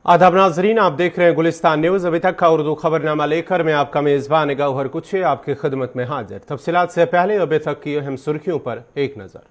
आदाब नाजरीन, आप देख रहे हैं गुलिस्तान न्यूज। अभी तक का उर्दू खबरनामा लेकर मैं आपका मेजबान गौहर कुछ आपकी खिदमत में हाजिर। तफसीलात से पहले अभी तक की अहम सुर्खियों पर एक नजर।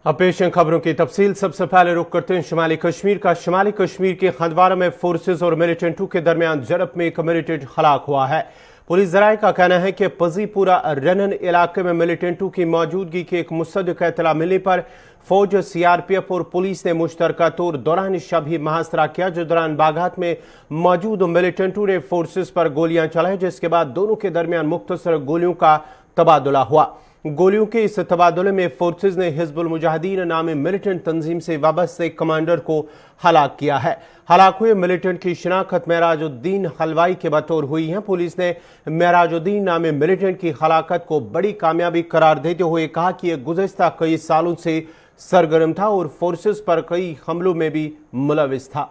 अब पेश हैं खबरों की तफसील। सबसे पहले रुख करते हैं शुमाली कश्मीर का। शुमाली कश्मीर के हंदवारा में फोर्सेस और मिलिटेंटों के दरमियान झड़प में एक मिलिटेंट हलाक हुआ है। पुलिस जराये का कहना है कि पजीपुरा रनन इलाके में मिलिटेंटों की मौजूदगी की एक मुसद्दक़ इत्तला मिलने पर फौज, सीआरपीएफ और पुलिस ने मुश्तरका तौर दौरान शबी मुहासरा किया, जो दौरान बागात में मौजूद मिलिटेंटों ने फोर्सेस पर गोलियां चलाई, जिसके बाद दोनों के दरमियान मुख्तसर गोलियों का तबादला हुआ। गोलियों के इस तबादले में फोर्सेज ने हिजबुल मुजाहिदीन नामी मिलिटेंट तंजीम से वाबस्ते कमांडर को हलाक किया है। हलाक हुए मिलिटेंट की शिनाख्त मेराजुद्दीन हलवाई के बतौर हुई है। पुलिस ने मेराजुद्दीन नामी मिलिटेंट की हलाकत को बड़ी कामयाबी करार देते हुए कहा कि यह गुज़श्ता कई सालों से सरगर्म था और फोर्सेज पर कई हमलों में भी मुलविस था।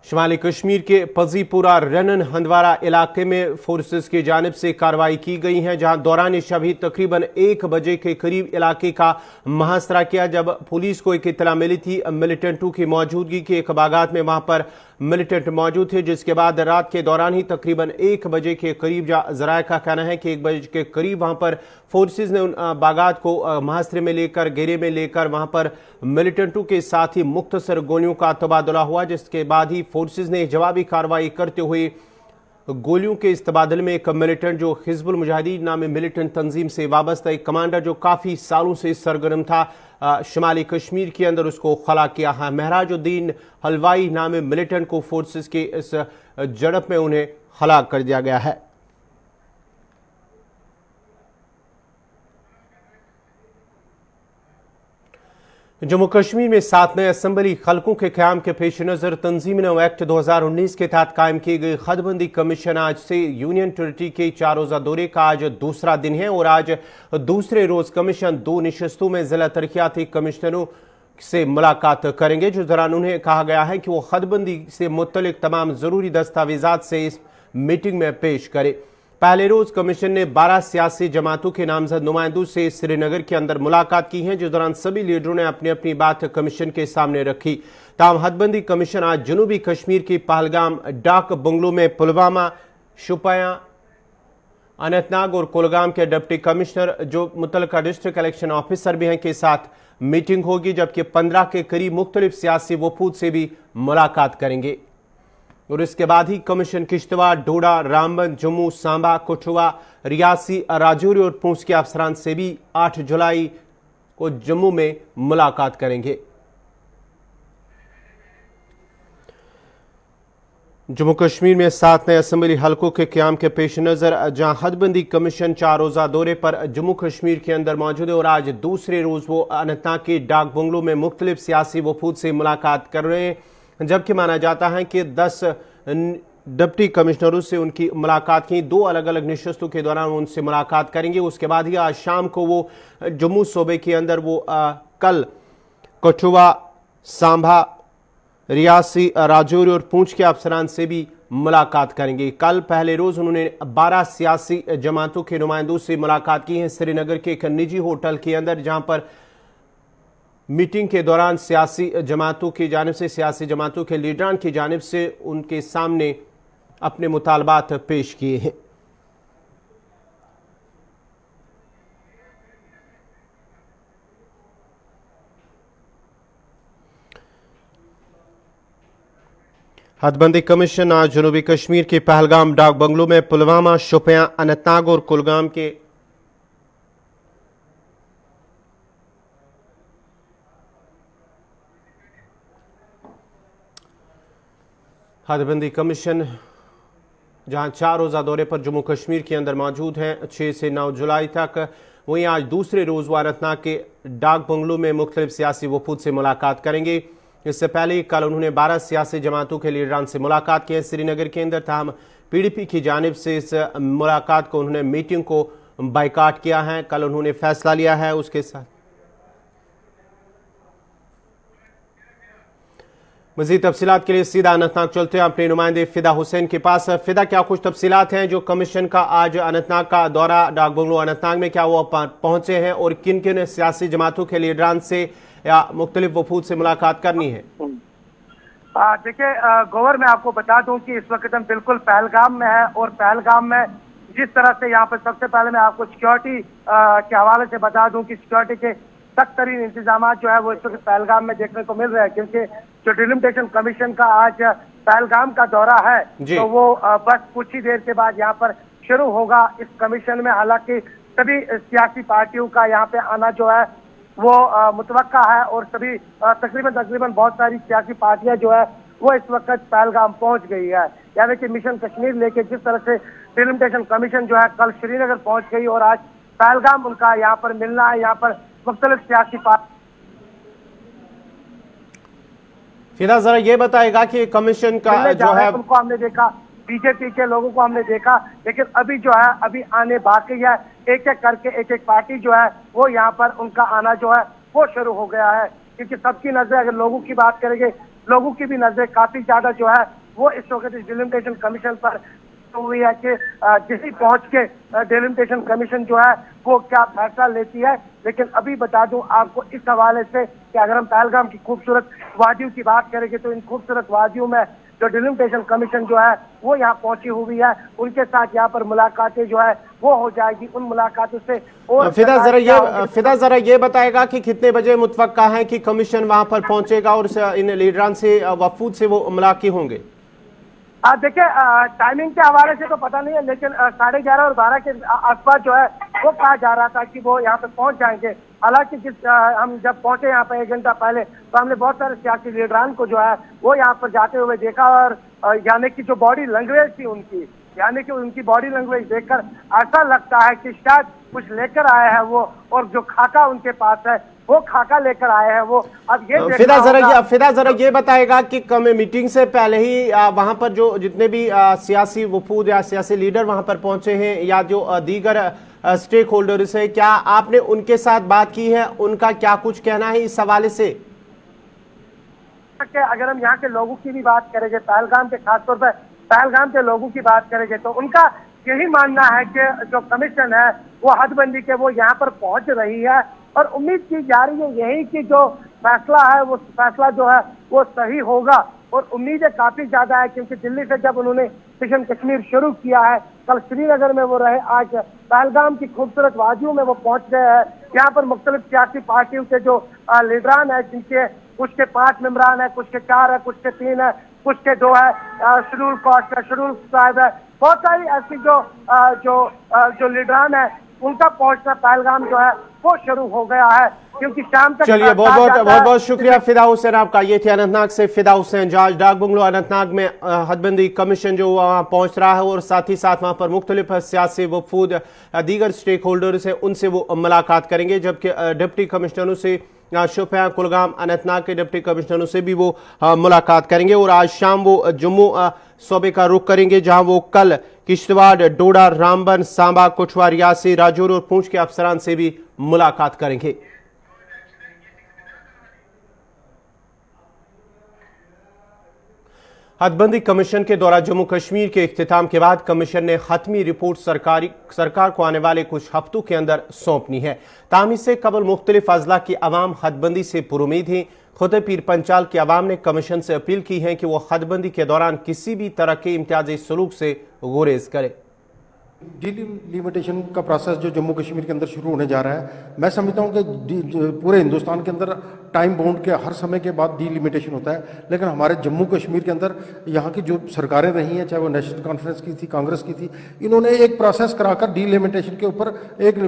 शुमाली कश्मीर के पजीपुरा रनन हंदवारा इलाके में फोर्सेस की जानिब से कार्रवाई की गई है, जहां दौरान शबी तकरीबन 1 बजे के करीब इलाके का मुहासरा किया, जब पुलिस को एक इत्तला मिली थी मिलिटेंटों की मौजूदगी की। एक बागात में वहां पर मिलिटेंट मौजूद थे, जिसके बाद रात के दौरान ही तकरीबन 1 बजे के करीब जराये का कहना है कि 1 बजे के करीब वहां पर फोर्सेज ने उन बागात को मुहासरे में लेकर, घेरे में लेकर वहां पर मिलिटेंटों के साथ ही मुख्तसर गोलियों का तबादला हुआ, जिसके बाद ही फोर्सेज ने जवाबी कार्रवाई करते हुए गोलियों के इस तबादले में एक मिलिटेंट, जो हिजबुल मुजाहिदीन नामी मिलिटेंट तंजीम से वाबस्ता एक कमांडर जो काफ़ी सालों से सरगर्म था शुमाली कश्मीर के अंदर, उसको खला किया है। मेराजुद्दीन हलवाई नामी मिलिटेंट को फोर्सेस के इस झड़प में उन्हें हलाक कर दिया गया है। जम्मू कश्मीर में 7 नए असम्बली हल्कों के क़याम के पेश नज़र तंजीम एक्ट 2019 के तहत कायम की गई खतबंदी कमीशन आज से यूनियन टेरिटरी के 4 रोज़ा दौरे का आज दूसरा दिन है और आज दूसरे रोज़ कमीशन 2 नशस्तों में ज़िला तरक्याती कमिश्नरों से मुलाकात करेंगे, जो दौरान उन्हें कहा गया है कि वो खतबंदी से मुतल्लिक तमाम ज़रूरी दस्तावेज़ात से इस मीटिंग में पेश करे। पहले रोज कमीशन ने 12 सियासी जमातों के नामजद नुमाइंदों से श्रीनगर के अंदर मुलाकात की है, जिस दौरान सभी लीडरों ने अपनी अपनी बात कमीशन के सामने रखी। ताहम हदबंदी कमीशन आज जनूबी कश्मीर की पहलगाम डाक बंगलों में पुलवामा, शुपियां, अनंतनाग और कुलगाम के डिप्टी कमिश्नर, जो मुतल्लिका डिस्ट्रिक्ट इलेक्शन ऑफिसर भी हैं, के साथ मीटिंग होगी, जबकि 15 के करीब मुख्तलिफ सियासी वफूद से भी मुलाकात करेंगे। और इसके बाद ही कमीशन किश्तवाड़, डोडा, रामबन, जम्मू, सांबा, कठुआ, रियासी, राजौरी और पूंछ के अफसरान से भी 8 जुलाई को जम्मू में मुलाकात करेंगे। जम्मू कश्मीर में 7 नए असम्बली हल्कों के क़याम के पेश नज़र जहां हदबंदी कमीशन 4 रोज़ा दौरे पर जम्मू कश्मीर के अंदर मौजूद है और आज दूसरे रोज़ वो अनंतनाग के डाक बंगलों में मुख्तलिफ सियासी वफूद से मुलाकात कर रहे हैं, जबकि माना जाता है कि 10 डिप्टी कमिश्नरों से उनकी मुलाकात की। 2 अलग अलग नशस्तों के दौरान उनसे मुलाकात करेंगे। उसके बाद ही आज शाम को वो जम्मू सूबे के अंदर वो कल कठुआ, सांबा, रियासी, राजौरी और पूंछ के अफसरान से भी मुलाकात करेंगे। कल पहले रोज उन्होंने 12 सियासी जमातों के नुमाइंदों से मुलाकात की है श्रीनगर के एक निजी होटल के अंदर, जहां पर मीटिंग के दौरान सियासी जमातों की जानिब से, सियासी जमातों के लीडरान की जानिब से उनके सामने अपने मुतालबात पेश किए हैं। हदबंदी कमीशन आज जनूबी कश्मीर के पहलगाम डाक बंगलों में पुलवामा, शोपियां, अनंतनाग और कुलगाम के हदबंदी कमीशन जहां 4 रोज़ा दौरे पर जम्मू कश्मीर के अंदर मौजूद हैं 6 से 9 जुलाई तक। वहीं आज दूसरे रोज़ वो अनंतनाग के डाक बंगलों में मुख्तलिफ सियासी वफूद से मुलाकात करेंगे। इससे पहले कल उन्होंने 12 सियासी जमातों के लीडरान से मुलाकात की है श्रीनगर के अंदर। ताहम PDP की जानिब से इस मुलाकात को उन्होंने मीटिंग को बाइकाट किया है। कल उन्होंने फैसला लिया है। उसके साथ मज़ीद तफसीलात के लिए सीधा अनंतनाग चलते हैं अपने नुमाइंदे फिदा हुसैन के पास। फिदा, क्या कुछ तफसीलात हैं जो कमीशन का आज अनंतनाग का दौरा डाक बंगलो अनंतनाग में, क्या वो पहुंचे हैं और किन किन सियासी जमातों के लीडरान से या मुख्तलिफ वफूद से मुलाकात करनी है? देखिए गौहर, मैं आपको बता दूं कि इस वक्त हम बिल्कुल पहलगाम में है और पहलगाम में जिस तरह से यहाँ पर सबसे पहले मैं आपको सिक्योरिटी के हवाले से बता दूं कि सिक्योरिटी के सख्त तरीन इंतजाम जो है वो इस वक्त पहलगाम में देखने को मिल रहे हैं, क्योंकि जो डिलिमिटेशन कमीशन का आज पहलगाम का दौरा है तो वो बस कुछ ही देर के बाद यहाँ पर शुरू होगा इस कमीशन में। हालांकि सभी सियासी पार्टियों का यहाँ पे आना जो है वो मुतवक्का है और सभी तकरीबन बहुत सारी सियासी पार्टियां जो है वो इस वक्त पहलगाम पहुंच गई है। यानी कि मिशन कश्मीर लेके जिस तरह से डिलिमिटेशन कमीशन जो है कल श्रीनगर पहुंच गई और आज पहलगाम उनका यहाँ पर मिलना है। यहाँ पर मुख्तलिफ सियासी पार्टी। फिदा, जरा ये बताएगा कि कमीशन का जो है उनको हमने देखा, बीजेपी के लोगों को हमने देखा, लेकिन अभी जो है अभी आने बाकी है। एक एक करके एक एक पार्टी जो है वो यहाँ पर उनका आना जो है वो शुरू हो गया है, क्योंकि सबकी नजर, अगर लोगों की बात करेंगे, लोगों की भी नजर काफी ज्यादा जो है वो इस वक्त डिलिमिटेशन कमीशन पर हुई है कि जिसी पहुंच के डिलिमिटेशन कमीशन जो है वो क्या फैसला लेती है। लेकिन अभी बता दूं आपको इस हवाले से कि अगर हम पहलगाम की खूबसूरत वादियों की बात करेंगे तो इन खूबसूरत वादियों में जो डिलिमिटेशन कमीशन जो है वो यहाँ पहुंची हुई है, उनके साथ यहाँ पर मुलाकातें जो है वो हो जाएगी। उन मुलाकातों से और फिदा जरा ये बताएगा कि कितने बजे मुतवक्का है कि कमीशन वहां पर पहुंचेगा और इन लीडरान से वफूद से वो मुलाकात होंगे? देखिए टाइमिंग के हवाले से तो पता नहीं है, लेकिन 11:30 और 12 के आसपास जो है वो कहा जा रहा था कि वो यहाँ पे पहुंच जाएंगे। हालांकि हम जब पहुंचे यहाँ पे 1 घंटा पहले तो हमने बहुत सारे सियासी लीडरान को जो है वो यहाँ पर जाते हुए देखा और यानी कि जो बॉडी लैंग्वेज थी उनकी, यानी कि उनकी बॉडी लैंग्वेज देखकर ऐसा लगता है कि शायद कुछ लेकर आए हैं वो, और जो खाका उनके पास है वो खाका लेकर आए हैं वो। अब ये फिदा जरा ये बताएगा कि मीटिंग से पहले ही वहां पर जो जितने भी सियासी वफूद या सियासी लीडर वहां पर पहुंचे हैं या जो दीगर स्टेक होल्डर्स है, क्या आपने उनके साथ बात की है? उनका क्या कुछ कहना है इस हवाले से? अगर हम यहाँ के लोगों की भी बात करेंगे, पहलगाम के खासतौर पर पहलगाम के लोगों की बात करेंगे तो उनका यही मानना है कि जो कमीशन है वो हदबंदी के वो यहाँ पर पहुंच रही है और उम्मीद की जा रही है यही कि जो फैसला है वो फैसला जो है वो सही होगा। और उम्मीदें काफी ज्यादा है, क्योंकि दिल्ली से जब उन्होंने मिशन कश्मीर शुरू किया है, कल श्रीनगर में वो रहे, आज पहलगाम की खूबसूरत वादियों में वो पहुंच गए हैं। यहाँ पर मुख्तलिफ सियासी पार्टियों के जो लीडरान है, जिनके कुछ के 5 मेंबरान है, कुछ के 4 है, कुछ के 3 है, कुछ के 2 है, शेड्यूल कास्ट है, शेड्यूल ट्राइब है, बहुत सारी ऐसी जो लीडरान है उनका पहुंचना पहलगाम जो है वो शुरू हो गया है, क्योंकि शाम तक। चलिए बहुत शुक्रिया फिदा हुसैन आपका। ये थे अनंतनाग से फिदा हुसैन। आज डाक बंगलो अनंतनाग में हदबंदी कमीशन जो वहाँ पहुंच रहा है और साथ ही साथ वहाँ पर मुख्तलिफ सियासी वफूद दीगर स्टेक होल्डर्स हैं उनसे वो मुलाकात करेंगे, जबकि डिप्टी कमिश्नरों से शोपियां, कुलगाम, अनंतनाग के डिप्टी कमिश्नरों से भी वो मुलाकात करेंगे और आज शाम वो जम्मू सूबे का रुख करेंगे, जहां वो कल किश्तवाड़, डोडा, रामबन, सांबा, कठुआ, रियासी, राजौरी और पूंछ के अफसरान से भी मुलाकात करेंगे। हदबंदी कमीशन के दौरा जम्मू कश्मीर के इख्तिताम के बाद कमीशन ने खत्मी रिपोर्ट सरकार को आने वाले कुछ हफ्तों के अंदर सौंपनी है। ताहम इससे कबल मुख्तलिफ अजला की अवाम हदबंदी से पुरुमीद हैं। खुद पीर पंचाल की अवाम ने कमीशन से अपील की है कि वह हदबंदी के दौरान किसी भी तरह के इम्तियाजी सलूक से गुरेज करे। डिलिमिटेशन का प्रोसेस जो जम्मू कश्मीर के अंदर शुरू होने जा रहा है, मैं समझता हूँ कि पूरे हिंदुस्तान के अंदर टाइम बाउंड के हर समय के बाद डिलिमिटेशन होता है, लेकिन हमारे जम्मू कश्मीर के अंदर यहाँ की जो सरकारें रही हैं, चाहे वो नेशनल कॉन्फ्रेंस की थी, कांग्रेस की थी, इन्होंने एक प्रोसेस कराकर डिलिमिटेशन के ऊपर एक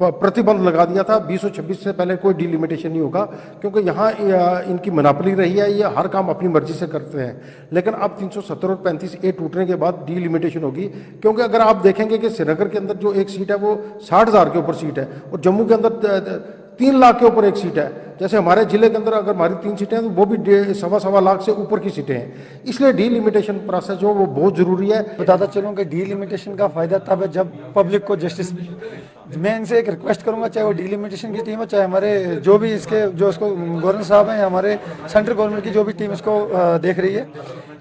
प्रतिबंध लगा दिया था। 2026 से पहले कोई डिलिमिटेशन नहीं होगा, क्योंकि यहाँ इनकी मोनोपोली रही है, ये हर काम अपनी मर्जी से करते हैं। लेकिन अब 370 और 35A टूटने के बाद डिलिमिटेशन होगी, क्योंकि अगर आप देखेंगे कि श्रीनगर के अंदर जो एक सीट है वो 60,000 के ऊपर सीट है, और जम्मू के अंदर 3 लाख के ऊपर एक सीट है। जैसे हमारे जिले के अंदर अगर हमारी 3 सीटें हैं तो वो भी सवा लाख से ऊपर की सीटें हैं। इसलिए डिलिमिटेशन प्रोसेस जो वो बहुत ज़रूरी है। बताता चलूँ कि डिलिमिटेशन का फ़ायदा तब है जब पब्लिक को जस्टिस। मैं इनसे एक रिक्वेस्ट करूंगा, चाहे वो डिलिमिटेशन की टीम हो, चाहे हमारे जो भी इसको गवर्नर साहब हैं, हमारे सेंट्रल गवर्नमेंट की जो भी टीम इसको देख रही है,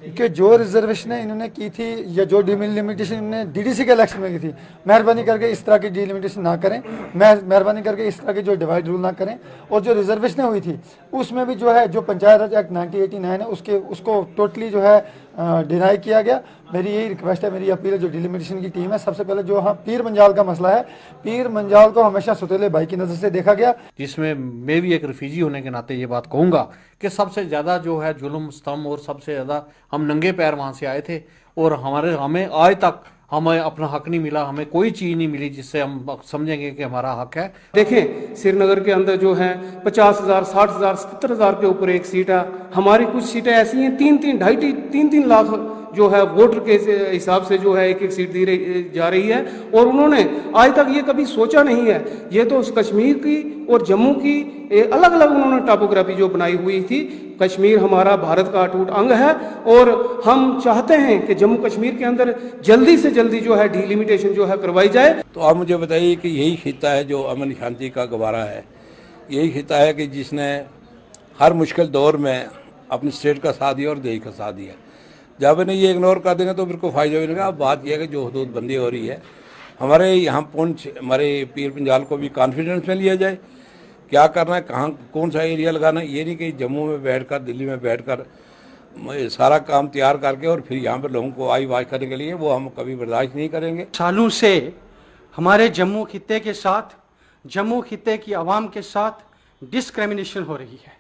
कि जो रिजर्वेशन इन्होंने की थी या जो डिलिमिटेशन इन्होंने DDC के इलेक्शन में की थी, मेहरबानी करके इस तरह की डिलिमिटेशन ना करें। मेहरबानी करके इस तरह के जो डिवाइड रूल ना करें। और जो रिजर्वेशन हुई थी उसमें भी जो है, जो पंचायत राज एक्ट 1989 है उसको टोटली जो है डिनाई किया गया। मेरी यही रिक्वेस्ट है, मेरी अपील है, जो डिलिमिटेशन की टीम है, सबसे पहले जो पीर मंजाल का मसला है, पीर मंजाल को हमेशा सुतेले भाई की नज़र से देखा गया। जिसमें मैं भी एक रिफ्यूजी होने के नाते ये बात कहूँगा कि सबसे ज़्यादा जो है जुल्म स्तम, और सबसे ज़्यादा हम नंगे पैर वहाँ से आए थे, और हमें आज तक हमें अपना हक नहीं मिला, हमें कोई चीज़ नहीं मिली जिससे हम समझेंगे कि हमारा हक है। देखें, श्रीनगर के अंदर जो है 50,000, 60,000, 70,000 के ऊपर एक सीट है। हमारी कुछ सीटें ऐसी हैं 3-3 लाख जो है वोटर के हिसाब से जो है एक सीट दी जा रही है, और उन्होंने आज तक ये कभी सोचा नहीं है। ये तो कश्मीर की और जम्मू की अलग अलग उन्होंने टॉपोग्राफी जो बनाई हुई थी। कश्मीर हमारा भारत का अटूट अंग है, और हम चाहते हैं कि जम्मू कश्मीर के अंदर जल्दी से जल्दी जो है डिलिमिटेशन जो है करवाई जाए। तो आप मुझे बताइए कि यही खिता है जो अमन शांति का गवारा है, यही खिता है कि जिसने हर मुश्किल दौर में अपनी स्टेट का साथ दिया और देश का साथ दिया। जब इन्हें ये इग्नोर कर देंगे तो फिर को फायदा भी नहीं। अब बात यह है कि जो हदूद बंदी हो रही है, हमारे यहाँ पुंछ, हमारे पीर पंजाल को भी कॉन्फिडेंस में लिया जाए। क्या करना है, कहाँ कौन सा एरिया लगाना है, ये नहीं कि जम्मू में बैठकर, दिल्ली में बैठकर सारा काम तैयार करके और फिर यहाँ पर लोगों को आई वाज करने के लिए, वो हम कभी बर्दाश्त नहीं करेंगे। सालों से हमारे जम्मू खित्ते के साथ, जम्मू खित्ते की आवाम के साथ डिस्क्रिमिनेशन हो रही है।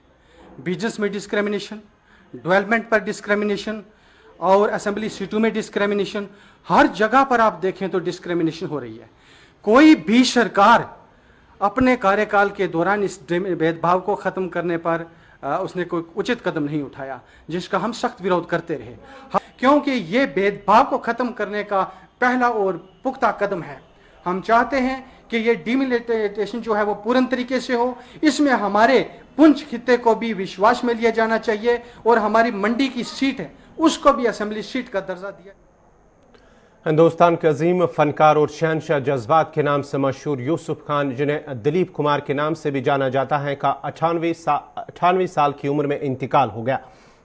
बिजनेस में डिस्क्रिमिनेशन, डेवलपमेंट पर डिस्क्रिमिनेशन, और असेंबली सीटों में डिस्क्रिमिनेशन, हर जगह पर आप देखें तो डिस्क्रिमिनेशन हो रही है। कोई भी सरकार अपने कार्यकाल के दौरान इस भेदभाव को खत्म करने पर उसने कोई उचित कदम नहीं उठाया, जिसका हम सख्त विरोध करते रहे, क्योंकि ये भेदभाव को खत्म करने का पहला और पुख्ता कदम है। हम चाहते हैं कि ये डिलिमिटेशन जो है वो पूर्ण तरीके से हो। इसमें हमारे पुंछ खित्ते को भी विश्वास में लिया जाना चाहिए, और हमारी मंडी की सीट है उसको भी असेंबली सीट का दर्जा दिया। हिंदुस्तान के अजीम फनकार और शहनशाह जज्बात के नाम से मशहूर यूसुफ खान, जिन्हें दिलीप कुमार के नाम से भी जाना जाता है, का 98 साल की उम्र में इंतकाल हो गया।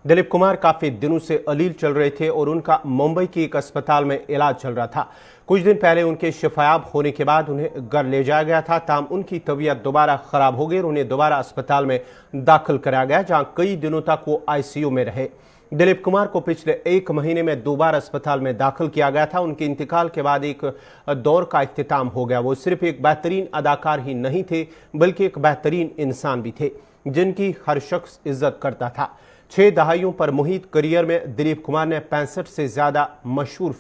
दिलीप कुमार काफ़ी दिनों से अलील चल रहे थे और उनका मुंबई के एक अस्पताल में इलाज चल रहा था। कुछ दिन पहले उनके शिफायाब होने के बाद उन्हें घर ले जाया गया था, ताहम उनकी तबीयत दोबारा ख़राब हो गई और उन्हें दोबारा अस्पताल में दाखिल कराया गया, जहाँ कई दिनों तक वो ICU में रहे। दिलीप कुमार को पिछले 1 महीने में 2 बार अस्पताल में दाखिल किया गया था। उनके इंतकाल के बाद एक दौर का इख्तिताम हो गया। वो सिर्फ एक बेहतरीन अदाकार ही नहीं थे, बल्कि एक बेहतरीन इंसान भी थे, जिनकी हर शख्स इज्जत करता था। 6 दहाइयों पर मुहित करियर में दिलीप कुमार ने 65 से ज़्यादा मशहूर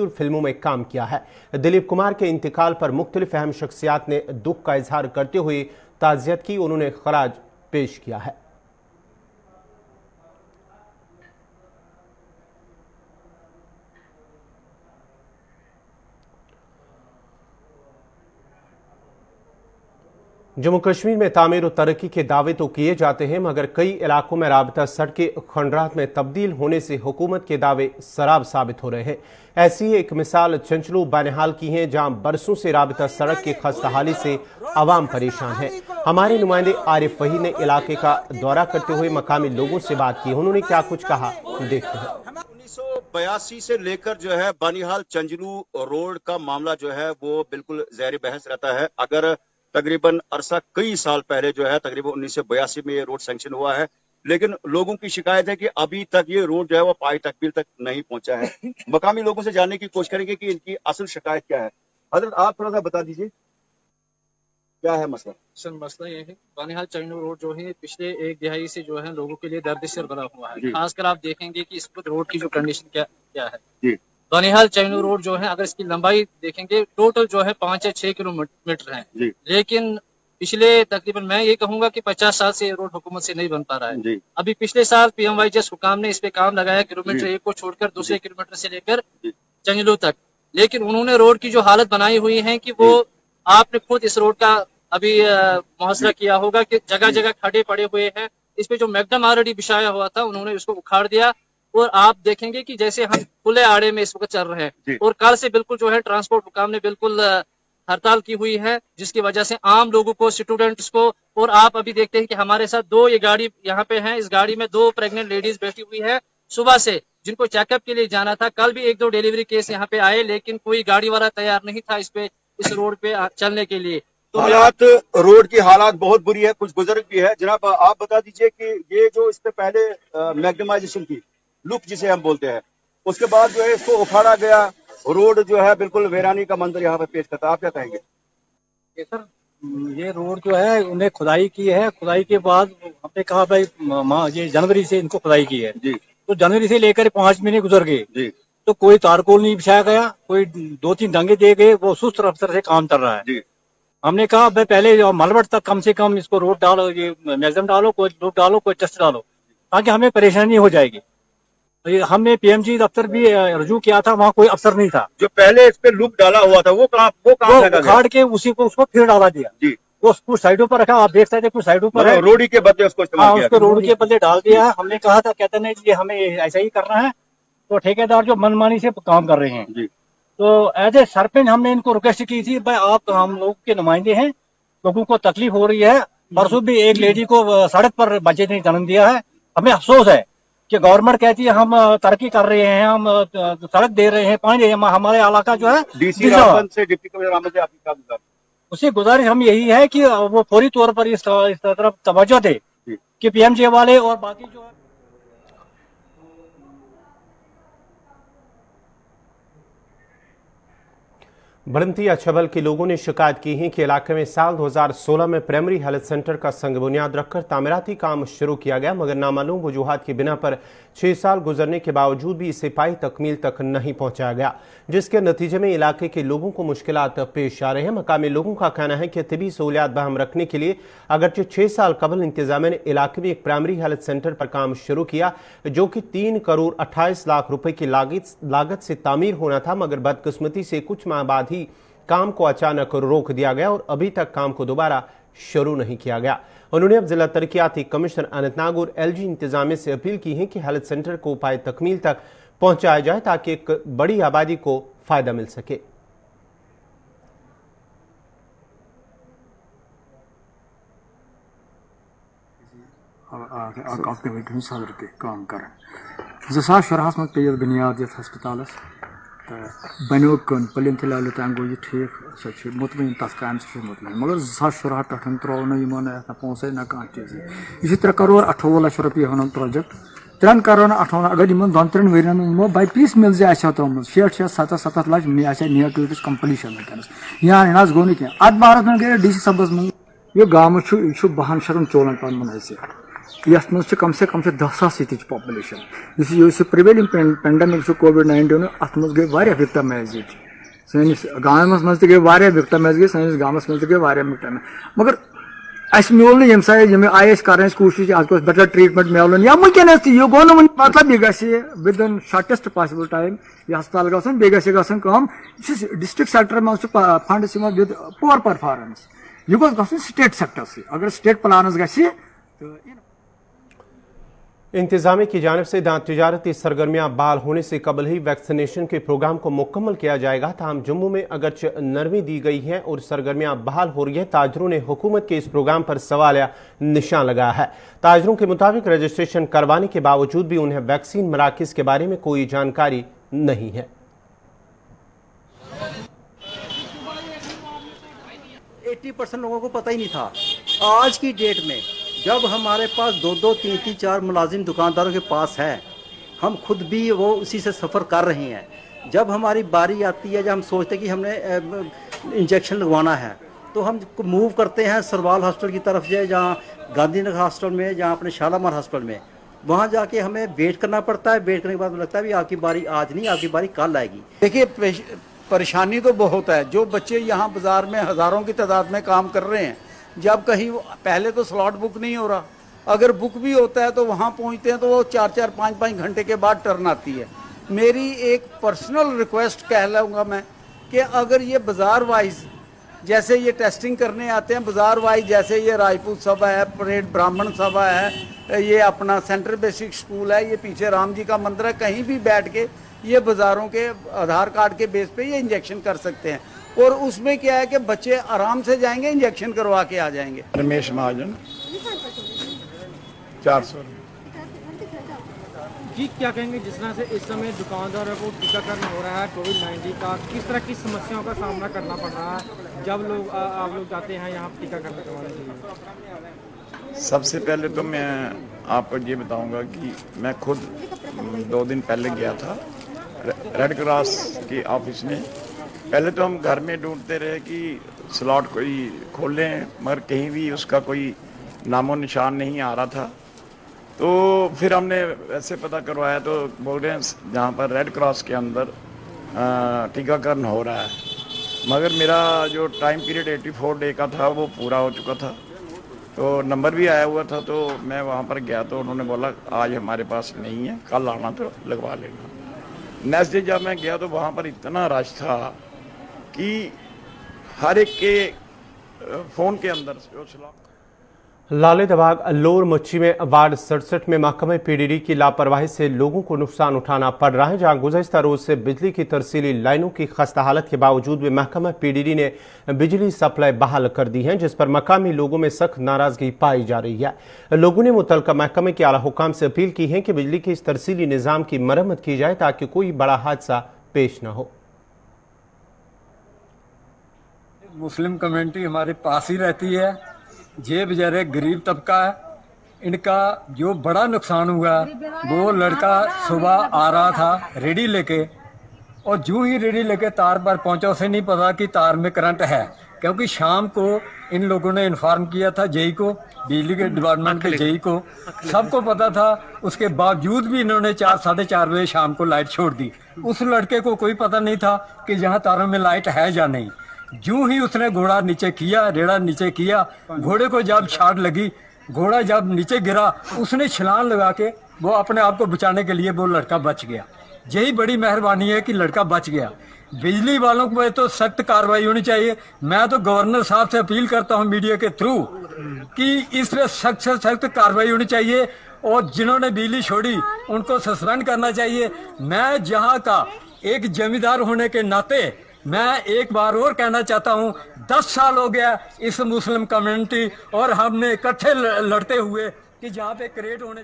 फिल्मों में काम किया है। दिलीप कुमार के इंतकाल पर मुख्तलिफ अहम शख्सियात ने दुख का इजहार करते हुए ताज़ियत की, उन्होंने खराज पेश किया है। जम्मू कश्मीर में तामीर और तरक्की के दावे तो किए जाते हैं, मगर कई इलाकों में राबता सड़कें खंडरात में तब्दील होने से हुकूमत के दावे सराब साबित हो रहे हैं। ऐसी एक मिसाल चंचलू बानिहाल की है, जहां बरसों से राबता सड़क की खस्ताहाली से आवाम परेशान है। हमारे नुमाइंदे आरिफ वही ने इलाके का दौरा करते हुए मकामी लोगों से बात की। उन्होंने क्या कुछ कहा, देखते हैं। 1982 से लेकर जो है बानिहाल चंचलू रोड का मामला जो है वो बिल्कुल ज़ैर बहस रहता है। अगर तकरीबन अरसा कई साल पहले जो है तकरीबन 1982 में ये रोड सैंक्शन हुआ है, लेकिन लोगों की शिकायत है कि अभी तक ये रोड जो है वो पाई तकमील तक नहीं पहुंचा है। मकामी लोगों से जानने की कोशिश करेंगे कि इनकी असल शिकायत क्या है। हजरत आप थोड़ा सा बता दीजिए क्या है मसला। सर मसला ये है बानिहाल चंजलू रोड जो है पिछले एक दिहाई से जो है लोगों के लिए दर्दसर बना हुआ है। खासकर आप देखेंगे कि इस रोड की जो कंडीशन क्या है। जी। बानिहाल चंजलू रोड जो है अगर इसकी लंबाई देखेंगे टोटल जो है 5 या 6 किलोमीटर है, लेकिन पिछले तकरीबन मैं ये कहूंगा कि 50 साल से ये रोड हुकूमत से नहीं बन पा रहा है। अभी पिछले साल PMYJS हुकाम ने इस पे काम लगाया किलोमीटर 1 को छोड़कर दूसरे किलोमीटर से लेकर चंजलू तक, लेकिन उन्होंने रोड की जो हालत बनाई हुई है कि वो आपने खुद इस रोड का अभी मुहासरा किया होगा कि जगह जगह खड्डे पड़े हुए हैं। इस पे जो मैकडम ऑलरेडी बिछाया हुआ था उन्होंने उसको उखाड़ दिया और आप देखेंगे कि जैसे हम खुले आड़े में इस वक्त चल रहे हैं और कल से बिल्कुल जो है ट्रांसपोर्ट हुकाम ने बिल्कुल हड़ताल की हुई है, जिसकी वजह से आम लोगों को, स्टूडेंट्स को, और आप अभी देखते हैं कि हमारे साथ 2 ये गाड़ी यहाँ पे है। इस गाड़ी में 2 प्रेग्नेंट लेडीज बैठी हुई है सुबह से, जिनको चेकअप के लिए जाना था। कल भी 1-2 डिलीवरी केस यहाँ पे आए, लेकिन कोई गाड़ी वाला तैयार नहीं था इस रोड पे चलने के लिए। तो हालात, रोड की हालात बहुत बुरी है, कुछ बुजुर्ग भी है। जनाब आप बता दीजिए कि ये जो इससे पहले मैग्नेमाइजेशन की लुक जिसे हम बोलते हैं, उसके बाद जो है इसको उखाड़ा गया, रोड जो है बिल्कुल वीरानी का मंजर यहाँ पे पेश करता है। आप क्या कहेंगे? ये सर ये रोड जो है उन्हें खुदाई की है, खुदाई के बाद हमने कहा भाई ये जनवरी से इनको खुदाई की है जी, तो जनवरी से लेकर 5 महीने गुजर गए जी, तो कोई तारकोल नहीं बिछाया गया, कोई 2-3 डंगे दिए गए, वो सुस्त रफ्तार से काम चल रहा है जी। हमने कहा भाई पहले मलबट तक कम से कम इसको रोड डालो, ये मैग्नेम डालो, कोई रोड डालो, कोई टेस्ट डालो, ताकि हमें परेशानी हो जाएगी। हमने PMG दफ्तर भी रजू किया था, वहाँ कोई अफसर नहीं था। जो पहले इस पे लुक डाला हुआ था वो उखाड़ के उसको फिर डाला दिया जी, वो कुछ साइडों पर रखा, आप देख सकते कुछ साइडों पर रोडी के बदले उसको इस्तेमाल किया। उसको रोड के बदले डाल दिया है। हमने कहा था, कहते नहीं ये हमें ऐसा ही करना है, तो ठेकेदार जो मनमानी से काम कर रहे हैं जी। तो एज ए सरपंच हमने इनको रिक्वेस्ट की थी, भाई आप हम लोग के नुमाइंदे हैं, लोगों को तकलीफ हो रही है। परसों भी एक लेडी को सड़क पर बच्चे ने जन्म दिया है। हमें अफसोस है कि गवर्नमेंट कहती है हम तरक्की कर रहे हैं, हम सड़क दे रहे हैं, पानी दे रहे हैं, हमारे इलाका जो है DC रावत से डिप्टी कमिश्नर अहमद से आपकी क्या गुजारिश? उससे गुजारिश हम यही है कि वो फौरी तौर पर इस तरफ तवज्जो दे कि PMJ वाले और बाकी जो है। बड़मतिया छबल के लोगों ने शिकायत की है कि इलाके में साल 2016 में प्राइमरी हेल्थ सेंटर का संग बुनियाद रखकर तामीराती काम शुरू किया गया, मगर नामालूम वजूहात की बिना पर 6 साल गुजरने के बावजूद भी इसे पाई तकमील तक नहीं पहुंचाया गया, जिसके नतीजे में इलाके के लोगों को मुश्किलात पेश आ रहे हैं। मकामी लोगों का कहना है कि तिबी सहूलियात बहाम रखने के लिए अगरचे 6 साल कबल इंतजामिया ने इलाके में एक प्राइमरी हेल्थ सेंटर पर काम शुरू किया, जो कि 3 करोड़ 28 लाख रुपए की लागत से तामीर होना था, मगर बदकिस्मती से कुछ माह बाद ही काम को अचानक रोक दिया गया और अभी तक काम को दोबारा शुरू नहीं किया गया। उन्होंने अब जिला तरक्याती कमिश्नर अनंतनाग और LG इंतजामिया से अपील की है कि हेल्थ सेंटर को पाए तकमील तक पहुंचाया जाए ताकि एक बड़ी आबादी को फायदा मिल सके। सदर के काम कर 2014 में पे बुनियाद ये हस्पताल बनो कन पलिन फिलहाल तक गो ये ठीक सो मुतमिन तथ काम से मुतमिन, मगर 2014 पे त्रो न पोसे न कह चीज यह 3 करोड़ 28 लाख रुपये वन प्रोजेक्ट 3 करोड़ 28 अगर इन 2-3 वन वो बाई पीस मिल जाए 60-70 lakh near to it completion यहाँ गो ना कह अत बारस में गए DC सबस में यह गाँव 12 शतन चोलन पान मुनहसर यथ मज कम से 10,000 सीट पॉपुलेशन प्रिवेलिंग पेंडेमिक कोविड-19 अत मज गई वारिया विक्टिमाइज सैनिस गाँव मज गई वारिया विक्टिमाइज गई सैनिस गाँव मज गई वारिया विक्टिमाइज, मगर अस मोल न ये आय कर कोशिश आज बेटर ट्रीटमेंट मिलन या वनस यह गो न मतलब यह ग with in shortest possible time यह हस्पताल गम डिस्ट्रिक्ट सेक्टर में फंड्स विद पुअर परफॉर्मेंस यह गोस स्टेट सेक्टर से अगर स्टेट प्लान ग इंतजामिया की जानिब से दांत तिजारती सरगर्मियां बहाल होने से कबल ही वैक्सीनेशन के प्रोग्राम को मुकम्मल किया जाएगा। ताहम जम्मू में अगरचे नरमी दी गई है और सरगर्मियां बहाल हो रही है, ताजरों ने हुकूमत के इस प्रोग्राम पर सवालिया निशान लगाया है। ताजरों के मुताबिक रजिस्ट्रेशन करवाने के बावजूद भी उन्हें वैक्सीन मराकिज के बारे में कोई जानकारी नहीं है। 80% लोगों को पता ही नहीं था। आज की डेट में जब हमारे पास 2-2, 3-3, 4 मुलाजिम दुकानदारों के पास है, हम खुद भी वो उसी से सफ़र कर रहे हैं। जब हमारी बारी आती है, जब हम सोचते हैं कि हमने इंजेक्शन लगवाना है, तो हम मूव करते हैं सरवाल हॉस्पिटल की तरफ से, जहाँ गांधीनगर हॉस्पिटल में, जहाँ अपने शालामार हॉस्पिटल में, वहाँ जाके हमें वेट करना पड़ता है। वेट करने के बाद लगता है भी आपकी बारी आज नहीं, आपकी बारी कल आएगी। देखिए, परेशानी तो बहुत है। जो बच्चे यहाँ बाज़ार में हज़ारों की तादाद में काम कर रहे हैं, जब कहीं पहले तो स्लॉट बुक नहीं हो रहा, अगर बुक भी होता है तो वहाँ पहुँचते हैं तो वो 4-4, 5-5 घंटे के बाद टर्न आती है। मेरी एक पर्सनल रिक्वेस्ट कह लूँगा मैं कि अगर ये बाज़ार वाइज जैसे ये टेस्टिंग करने आते हैं, बाज़ार वाइज जैसे ये राजपूत सभा है, परेड ब्राह्मण सभा है, ये अपना सेंट्रल बेसिक स्कूल है, ये पीछे राम जी का मंदिर है, कहीं भी बैठ के ये बाज़ारों के आधार कार्ड के बेस पे ये इंजेक्शन कर सकते हैं। और उसमें क्या है कि बच्चे आराम से जाएंगे, इंजेक्शन करवा के आ जाएंगे। रमेश महाजन 400 जी, क्या कहेंगे जिस तरह से इस समय दुकानदारों को टीकाकरण हो रहा है कोविड-19 का, किस तरह की समस्याओं का सामना करना पड़ रहा है जब लोग आप लोग जाते हैं यहाँ टीकाकरण करवाने के लिए? सबसे पहले तो मैं आपको ये बताऊंगा कि मैं खुद 2 दिन पहले गया था रेड क्रॉस के ऑफिस में। पहले तो हम घर में ढूंढते रहे कि स्लॉट कोई खोलें, मगर कहीं भी उसका कोई नामो निशान नहीं आ रहा था। तो फिर हमने वैसे पता करवाया तो बोल रहे हैं जहाँ पर रेड क्रॉस के अंदर टीकाकरण हो रहा है, मगर मेरा जो टाइम पीरियड 84 डे का था वो पूरा हो चुका था। तो नंबर भी आया हुआ था, तो मैं वहाँ पर गया तो उन्होंने बोला आज हमारे पास नहीं है, कल आना तो लगवा लेना। नेक्स्ट डे जब मैं गया तो वहाँ पर इतना रश था कि हर एक के फ़ोन के अंदर लालेदबाग लोर मुच्ची में वार्ड 67 में महकमे पीडीडी की लापरवाही से लोगों को नुकसान उठाना पड़ रहा है, जहां गुज़श्ता रोज से बिजली की तरसीली लाइनों की खस्ता हालत के बावजूद भी महकमा पीडीडी ने बिजली सप्लाई बहाल कर दी है, जिस पर मकामी लोगों में सख्त नाराजगी पाई जा रही है। लोगों ने मुतल्लिका महकमे के आला हुकाम से अपील की है कि बिजली के इस तरसीली निज़ाम की मरम्मत की जाए ताकि कोई बड़ा हादसा पेश न हो। मुस्लिम कम्युनिटी हमारे पास ही रहती है, ये बेचारे गरीब तबका है, इनका जो बड़ा नुकसान हुआ, वो लड़का सुबह आ रहा था रेडी लेके, और जो ही रेडी लेके तार पर पहुंचा उसे नहीं पता कि तार में करंट है, क्योंकि शाम को इन लोगों ने इन्फॉर्म किया था जेई को, बिजली के डिपार्टमेंट के जेई को, सबको पता था। उसके बावजूद भी इन्होंने 4-4:30 बजे शाम को लाइट छोड़ दी। उस लड़के को कोई पता नहीं था कि यहाँ तारों में लाइट है या नहीं। यूं ही उसने घोड़ा नीचे किया, रेड़ा नीचे किया, घोड़े को जब छाट लगी, घोड़ा जब नीचे गिरा, उसने छलांग लगा के वो अपने आप को बचाने के लिए वो लड़का बच गया। यही बड़ी मेहरबानी है कि लड़का बच गया। बिजली वालों को तो सख्त कार्रवाई होनी चाहिए। मैं तो गवर्नर साहब से अपील करता हूं मीडिया के थ्रू कि इस पर सख्त से सख्त कार्रवाई होनी चाहिए, और जिन्होंने बिजली छोड़ी उनको सस्पेंड करना चाहिए। मैं जहाँ का एक जमींदार होने के नाते मैं एक बार और कहना चाहता हूं, 10 साल हो गया इस मुस्लिम कम्युनिटी और हमने इकट्ठे लड़ते हुए कि जहां पे क्रिएट होने।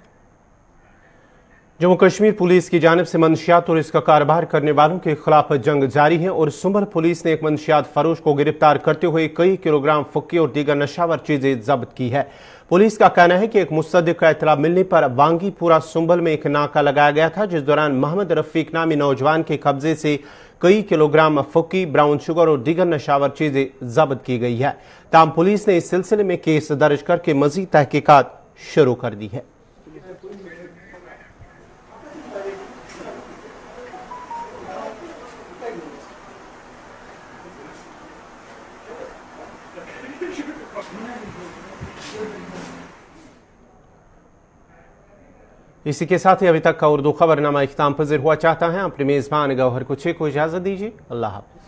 जम्मू कश्मीर पुलिस की जानिब से मंशियात और इसका कारोबार करने वालों के खिलाफ जंग जारी है और सुंबल पुलिस ने एक मंशियात फरोश को गिरफ्तार करते हुए कई किलोग्राम फुक्की और दीगर नशावर चीजें जब्त की है। पुलिस का कहना है कि एक मुसद्दिक का इतला मिलने पर वांगीपुरा सुंबल में एक नाका लगाया गया था, जिस दौरान मोहम्मद रफीक नामी नौजवान के कब्जे से कई किलोग्राम फुक्की, ब्राउन शुगर और दीगर नशावर चीजें जब्त की गई है। ताम पुलिस ने इस सिलसिले में केस दर्ज करके मजीद तहकीकात शुरू कर दी है। इसी के साथ ही अभी तक का उर्दू खबरनामा इख्तिताम पज़ीर हुआ। चाहता है अपने मेज़बान गौहर कुछे को इजाज़त दीजिए। अल्लाह हाफ़िज़।